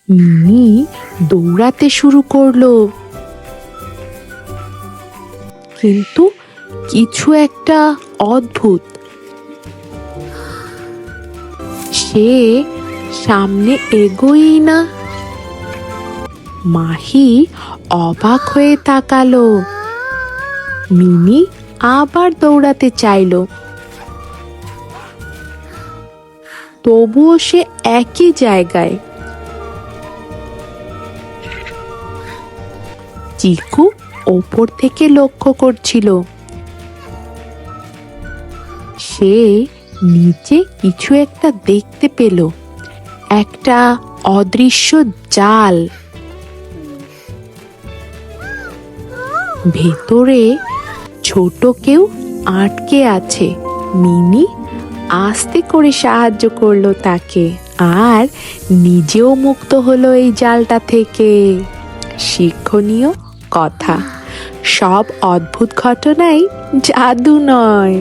Mini দৌড়াতে শুরু করলো, কিন্তু কিছু একটা অদ্ভুত, সে সামনে এগোই না। মাহি অবাক হয়ে তাকালো। মিনি আবার দৌড়াতে চাইলো, তবুও সে একই জায়গায়। চিকু ওপর থেকে লক্ষ্য করছিল। সে নিচে কিছু একটা দেখতে পেল, একটা অদৃশ্য জাল। ভেতরে ছোট কেউ আটকে আছে। মিনি আস্তে করে সাহায্য করলো তাকে, আর নিজেও মুক্ত হলো এই জালটা থেকে। শিক্ষণীয় কথা, সব অদ্ভুত ঘটনাই জাদু নয়।